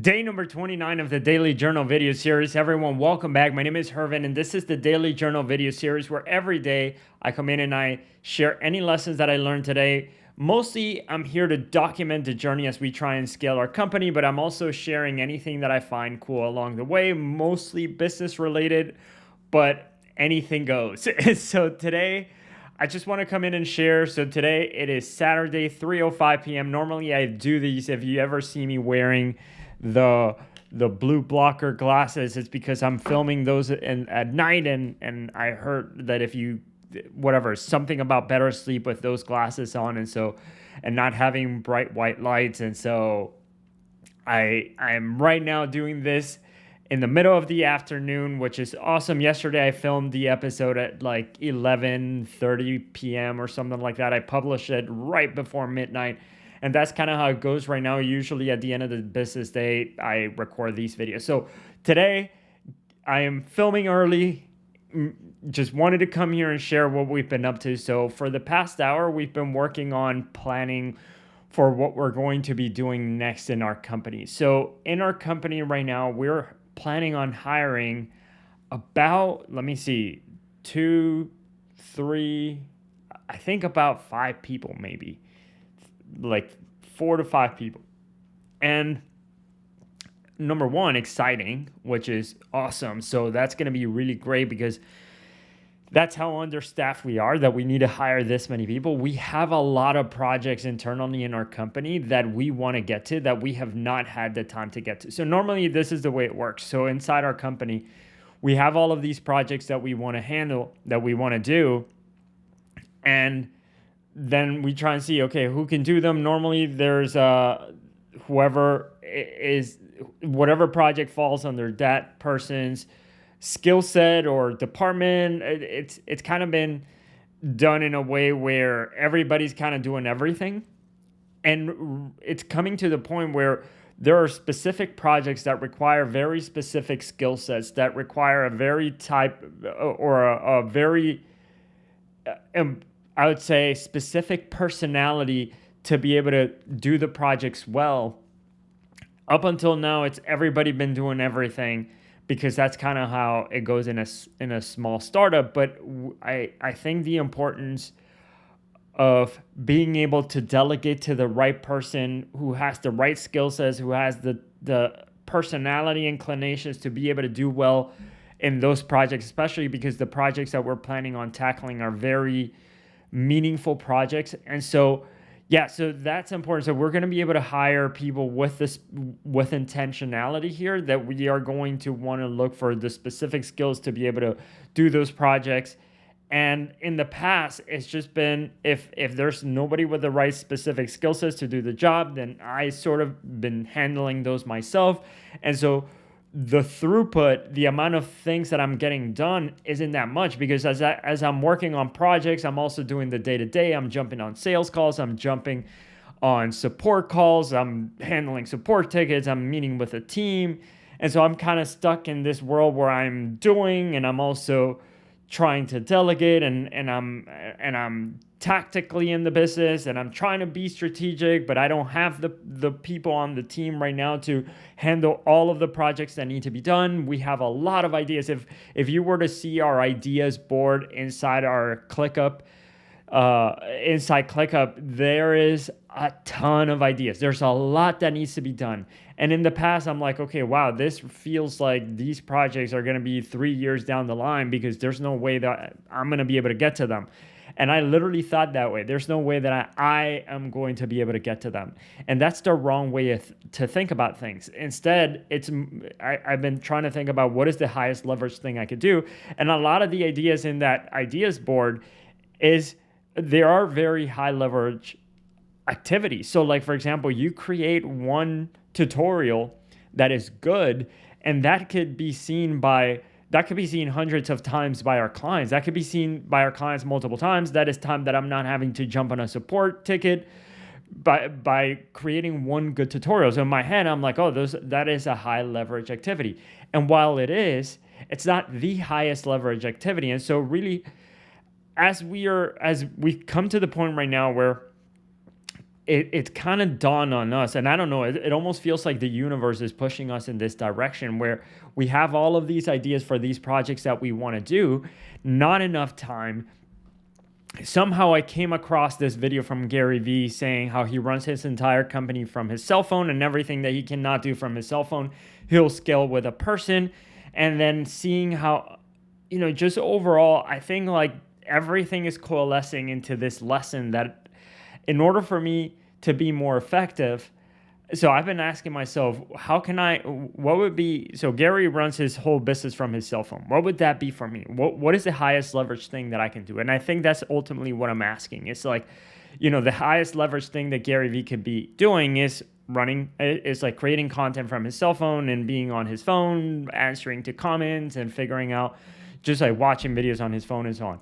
Day number 29 of the Daily Journal video series. Everyone, welcome back. My name is Hervin, and this is the Daily Journal video series where every day I come in and I share any lessons that I learned today. Mostly, I'm here to document the journey as we try and scale our company, but I'm also sharing anything that I find cool along the way, mostly business related, but anything goes. So today, I just want to come in and share. So today it is Saturday, 3:05 p.m. Normally I do these. If you ever see me wearing the blue blocker glasses, it's because I'm filming those at night, and I heard that if you something about better sleep with those glasses on, and not having bright white lights. And so I'm right now doing this in the middle of the afternoon, which is awesome. Yesterday I filmed the episode at like 11:30 p.m. or something like that. I published it right before midnight. And that's kind of how it goes right now. Usually at the end of the business day, I record these videos. So today I am filming early. Just wanted to come here and share what we've been up to. So for the past hour, we've been working on planning for what we're going to be doing next in our company. So in our company right now, we're planning on hiring about, let me see, 2, 3, I think about 5 people maybe. Like 4 to 5 people. And number one, exciting, which is awesome. So that's going to be really great because that's how understaffed we are, that we need to hire this many people. We have a lot of projects internally in our company that we want to get to that we have not had the time to get to. So normally this is the way it works. So inside our company, we have all of these projects that we want to handle, that we want to do. And then we try and see, okay, who can do them. Normally there's whatever project falls under that person's skill set or department. It's kind of been done in a way where everybody's kind of doing everything. And it's coming to the point where there are specific projects that require very specific skill sets, that require a very type or a very I would say specific personality to be able to do the projects well. Up until now, it's everybody been doing everything because that's kind of how it goes in a small startup. But I think the importance of being able to delegate to the right person who has the right skill sets, who has the personality inclinations to be able to do well in those projects, especially because the projects that we're planning on tackling are very meaningful projects. And so that's important. So we're going to be able to hire people with intentionality here, that we are going to want to look for the specific skills to be able to do those projects. And in the past, it's just been, if there's nobody with the right specific skill sets to do the job, then I sort of been handling those myself. And so the throughput, the amount of things that I'm getting done isn't that much, because as I'm working on projects, I'm also doing the day-to-day. I'm jumping on sales calls. I'm jumping on support calls. I'm handling support tickets. I'm meeting with a team. And so I'm kind of stuck in this world where I'm doing, and I'm also trying to delegate, and I'm tactically in the business, and I'm trying to be strategic, but I don't have the people on the team right now to handle all of the projects that need to be done. We have a lot of ideas. If you were to see our ideas board inside our ClickUp, there is a ton of ideas. There's a lot that needs to be done. And in the past, I'm like, okay, wow, this feels like these projects are going to be 3 years down the line because there's no way that I'm going to be able to get to them. And I literally thought that way. There's no way that I am going to be able to get to them. And that's the wrong way to think about things. Instead, I've been trying to think about what is the highest leverage thing I could do. And a lot of the ideas in that ideas board there are very high leverage activities. So like, for example, you create one tutorial that is good, and that could be seen hundreds of times by our clients. That could be seen by our clients multiple times. That is time that I'm not having to jump on a support ticket by creating one good tutorial. So in my head, I'm like, that is a high leverage activity. And while it's not the highest leverage activity. And so really, as we've come to the point right now where it kind of dawned on us, and I don't know, it almost feels like the universe is pushing us in this direction where we have all of these ideas for these projects that we want to do, not enough time. Somehow I came across this video from Gary Vee saying how he runs his entire company from his cell phone, and everything that he cannot do from his cell phone, he'll scale with a person. And then seeing how, just overall, I think like everything is coalescing into this lesson that in order for me to be more effective, so I've been asking myself, what would be, so Gary runs his whole business from his cell phone. What would that be for me? What is the highest leverage thing that I can do? And I think that's ultimately what I'm asking. It's like, the highest leverage thing that Gary Vee could be doing is like creating content from his cell phone and being on his phone, answering to comments and figuring out, just like watching videos on his phone and so on.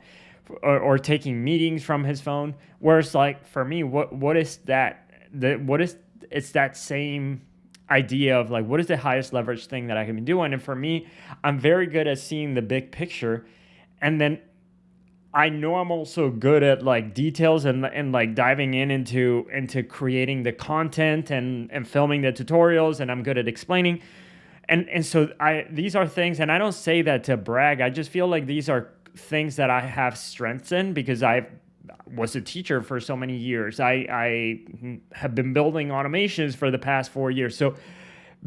Or taking meetings from his phone. Whereas like for me, what is that? It's that same idea of like, what is the highest leverage thing that I can be doing? And for me, I'm very good at seeing the big picture. And then I know I'm also good at like details and like diving into creating the content and filming the tutorials, and I'm good at explaining. And so these are things, and I don't say that to brag. I just feel like these are things that I have strengths in because I was a teacher for so many years. I have been building automations for the past 4 years. So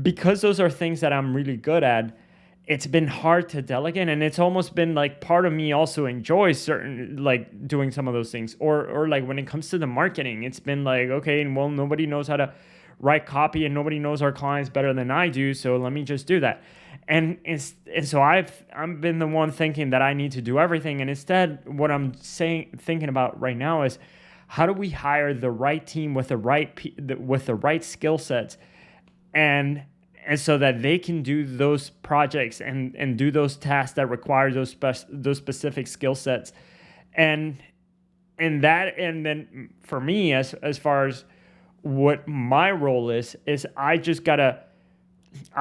because those are things that I'm really good at, it's been hard to delegate, and it's almost been like part of me also enjoys certain, like doing some of those things. Or like when it comes to the marketing, it's been like, okay, well, nobody knows how to write copy and nobody knows our clients better than I do, so let me just do that. And so I've been the one thinking that I need to do everything, and instead what I'm thinking about right now is how do we hire the right team with the right skill sets, and so that they can do those projects and do those tasks that require those specific skill sets. And then for me, as far as what my role is I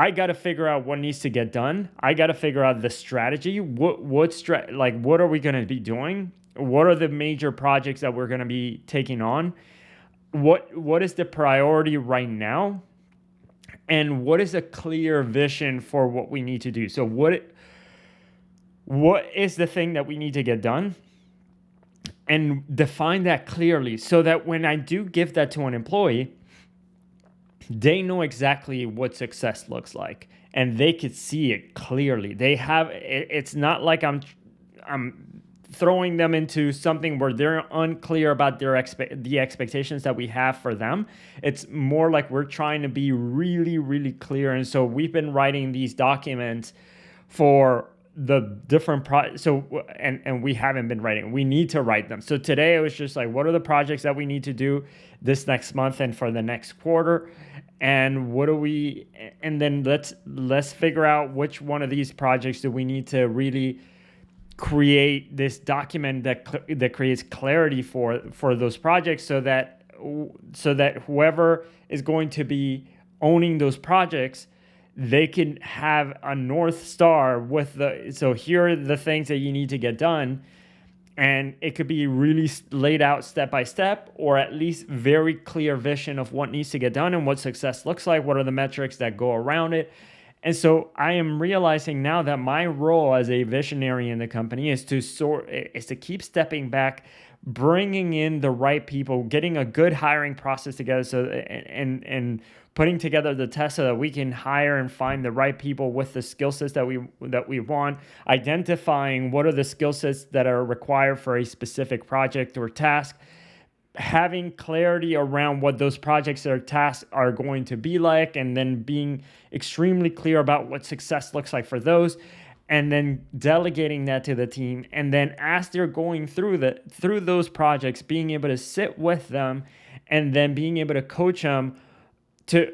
gotta figure out what needs to get done. I gotta figure out the strategy. What are we gonna be doing? What are the major projects that we're gonna be taking on? What is the priority right now? And what is a clear vision for what we need to do? So what is the thing that we need to get done? And define that clearly so that when I do give that to an employee, they know exactly what success looks like and they could see it clearly. It's not like I'm throwing them into something where they're unclear about the expectations that we have for them. It's more like we're trying to be really, really clear. And so we've been writing these documents for the different and we haven't been writing. We need to write them. So today it was just like, what are the projects that we need to do this next month and for the next quarter? And then let's figure out which one of these projects do we need to really create this document that creates clarity for those projects so that whoever is going to be owning those projects, they can have a North Star so here are the things that you need to get done. And it could be really laid out step by step, or at least very clear vision of what needs to get done and what success looks like. What are the metrics that go around it? And so I am realizing now that my role as a visionary in the company is to keep stepping back, bringing in the right people, getting a good hiring process together, and putting together the test so that we can hire and find the right people with the skill sets that we want, identifying what are the skill sets that are required for a specific project or task, having clarity around what those projects or tasks are going to be like, and then being extremely clear about what success looks like for those, and then delegating that to the team. And then as they're going through those projects, being able to sit with them and then being able to coach them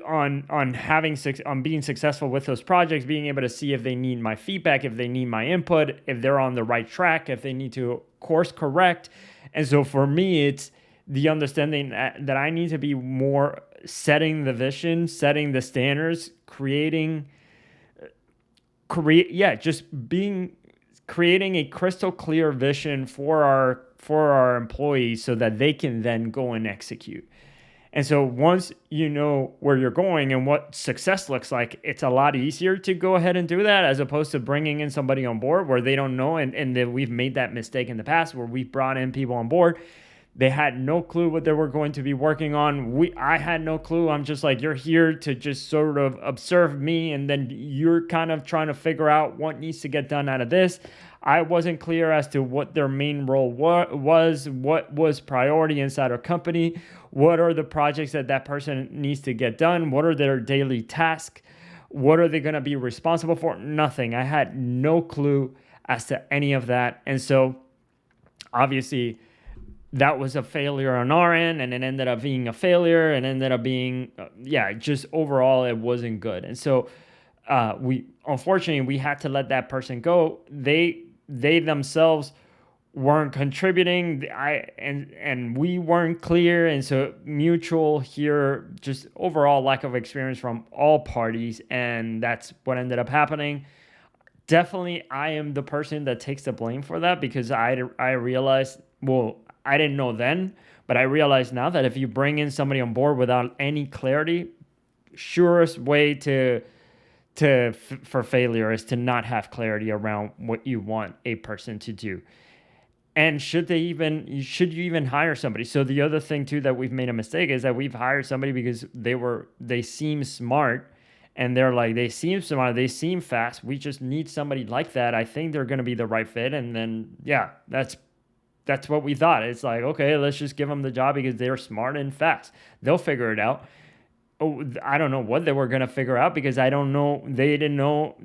on being successful with those projects, being able to see if they need my feedback, if they need my input, if they're on the right track, if they need to course correct. And so for me, it's the understanding that I need to be more setting the vision, setting the standards, creating a crystal clear vision for our employees so that they can then go and execute. And so once you know where you're going and what success looks like, it's a lot easier to go ahead and do that, as opposed to bringing in somebody on board where they don't know. And that we've made that mistake in the past where we brought in people on board. They had no clue what they were going to be working on. I had no clue. I'm just like, you're here to just sort of observe me, and then you're kind of trying to figure out what needs to get done out of this. I wasn't clear as to what their main role what was priority inside our company, what are the projects that person needs to get done, what are their daily tasks, what are they going to be responsible for? Nothing. I had no clue as to any of that. And so obviously that was a failure on our end, and it ended up being a failure, and ended up being just overall it wasn't good. And so we unfortunately we had to let that person go. They themselves weren't contributing. And we weren't clear, and so mutual here, just overall lack of experience from all parties, and that's what ended up happening. Definitely I am the person that takes the blame for that, because I realized, well, I didn't know then, but I realize now that if you bring in somebody on board without any clarity, surest way for failure is to not have clarity around what you want a person to do. And should you even hire somebody? So the other thing too that we've made a mistake is that we've hired somebody because they seem smart, and they seem smart, they seem fast. We just need somebody like that. I think they're going to be the right fit. And then that's what we thought. It's like, okay, let's just give them the job because they're smart and fast. They'll figure it out. Oh, I don't know what they were going to figure out, because I don't know. They didn't know.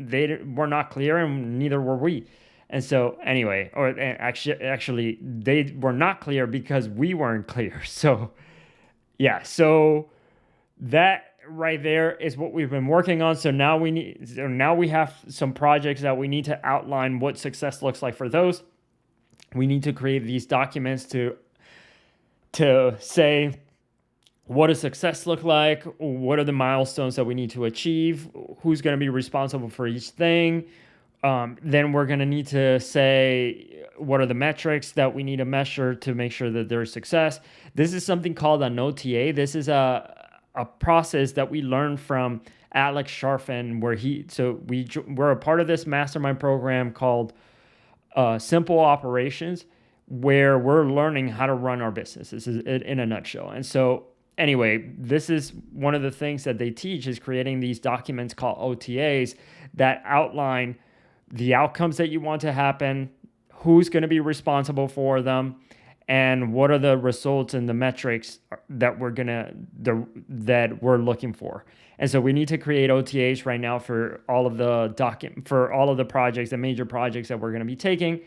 Were not clear, and neither were we. And so anyway, actually, they were not clear because we weren't clear. So yeah, so that right there is what we've been working on. So now we have some projects that we need to outline what success looks like for those. We need to create these documents to say, what does success look like? What are the milestones that we need to achieve? Who's going to be responsible for each thing? Then we're going to need to say, what are the metrics that we need to measure to make sure that there's success? This is something called an OTA. This is a process that we learned from Alex Sharfin, we're a part of this mastermind program called Simple Operations, where we're learning how to run our business. This is it in a nutshell. And so anyway, this is one of the things that they teach, is creating these documents called OTAs that outline the outcomes that you want to happen, who's going to be responsible for them, and what are the results and the metrics that we're looking for. And so we need to create OTAs right now for all of the projects, the major projects that we're going to be taking.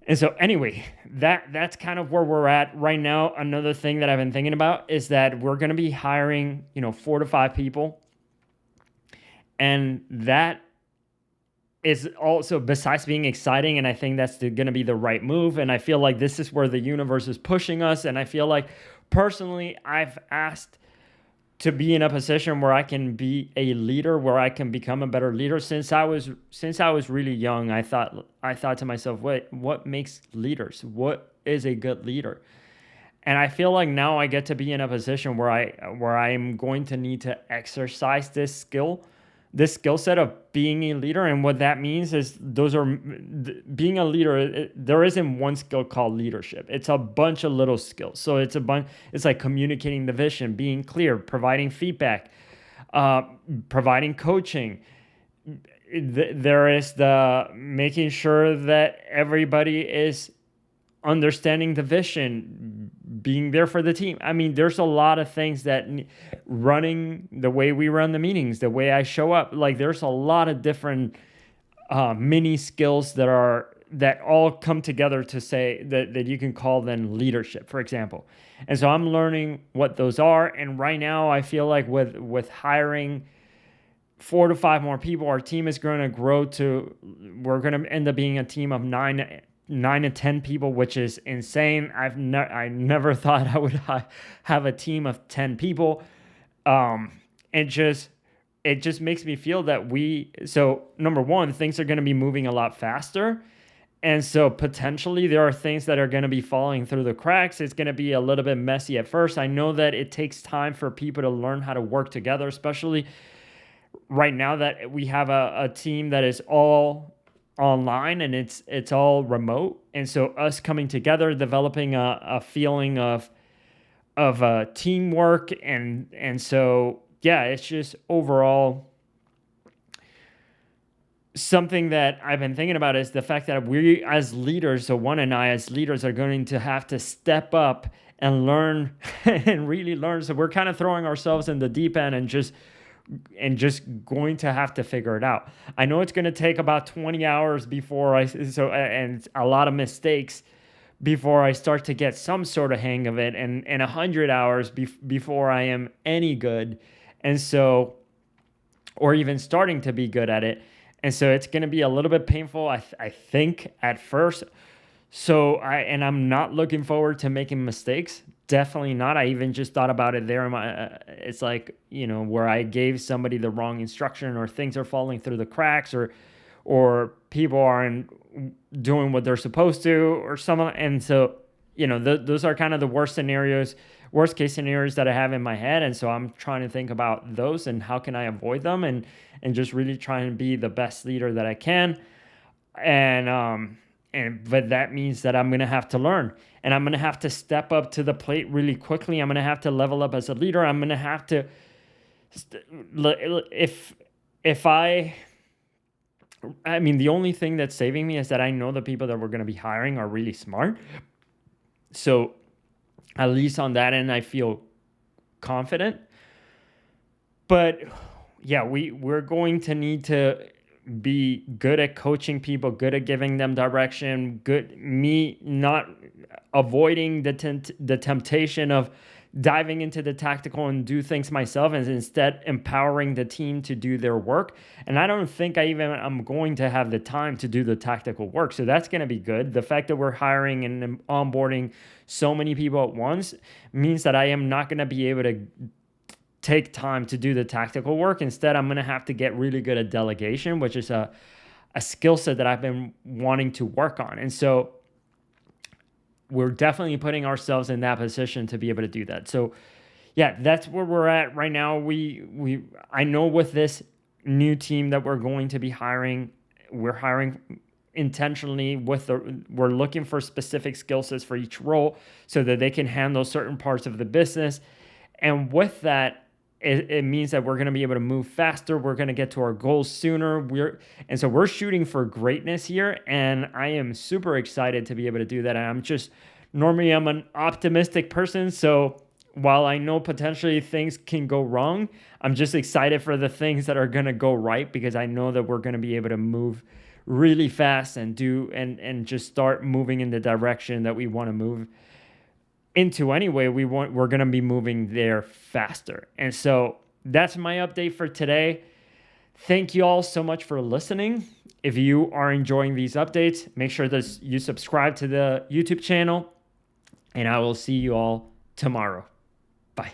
And so anyway, that's kind of where we're at right now. Another thing that I've been thinking about is that we're going to be hiring, 4 to 5 people. And that is also, besides being exciting, and I think that's going to be the right move. And I feel like this is where the universe is pushing us. And I feel like personally, I've asked to be in a position where I can be a leader, where I can become a better leader. Since I was really young, I thought to myself, wait, what makes leaders? What is a good leader? And I feel like now I get to be in a position where I am going to need to exercise this skill set of being a leader. And what that means is being a leader, there isn't one skill called leadership. It's a bunch of little skills. So it's like communicating the vision, being clear, providing feedback, providing coaching. There is the making sure that everybody is understanding the vision, being there for the team. I mean, there's a lot of things that running the way we run the meetings, the way I show up, like there's a lot of different mini skills that all come together to say that you can call them leadership, for example. And so I'm learning what those are. And right now I feel like with hiring 4 to 5 more people, our team is going to grow we're going to end up being a team of 9 to 10 people, which is insane. I never thought I would have a team of 10 people. It just makes me feel that so number one, things are going to be moving a lot faster. And so potentially there are things that are going to be falling through the cracks. It's going to be a little bit messy at first. I know that it takes time for people to learn how to work together, especially right now that we have a team that is all online and it's all remote. And so us coming together, developing a feeling of teamwork, and so yeah, it's just overall something that I've been thinking about is the fact that we as leaders, so Juan and I as leaders, are going to have to step up and learn and really learn. So we're kind of throwing ourselves in the deep end and just going to have to figure it out. I know it's going to take about 20 hours before and a lot of mistakes before I start to get some sort of hang of it, and 100 hours before I am any good. And so, or even starting to be good at it. And so it's going to be a little bit painful, I think, at first. So I'm not looking forward to making mistakes. Definitely not. I even just thought about it there. It's like, where I gave somebody the wrong instruction, or things are falling through the cracks, or people aren't doing what they're supposed to, or something. And so, those are kind of the worst case scenarios that I have in my head. And so I'm trying to think about those and how can I avoid them, and just really try and be the best leader that I can. But that means that I'm going to have to learn, and I'm going to have to step up to the plate really quickly. I'm going to have to level up as a leader. I'm going to have to, the only thing that's saving me is that I know the people that we're going to be hiring are really smart. So at least on that end, I feel confident. But yeah, we're going to need to be good at coaching people, good at giving them direction, me not avoiding the temptation of diving into the tactical and do things myself, and instead empowering the team to do their work. And I don't think I'm going to have the time to do the tactical work. So that's going to be good. The fact that we're hiring and onboarding so many people at once means that I am not going to be able to take time to do the tactical work. Instead, I'm going to have to get really good at delegation, which is a skill set that I've been wanting to work on. And so we're definitely putting ourselves in that position to be able to do that. So yeah, that's where we're at right now. I know with this new team that we're going to be hiring, we're hiring intentionally we're looking for specific skill sets for each role so that they can handle certain parts of the business. And with that, it means that we're going to be able to move faster. We're going to get to our goals sooner. So we're shooting for greatness here, and I am super excited to be able to do that. And normally I'm an optimistic person, so while I know potentially things can go wrong, I'm just excited for the things that are going to go right, because I know that we're going to be able to move really fast and just start moving in the direction that we want to move into anyway. We're going to be moving there faster. And so that's my update for today. Thank you all so much for listening. If you are enjoying these updates, make sure that you subscribe to the YouTube channel, and I will see you all tomorrow. Bye.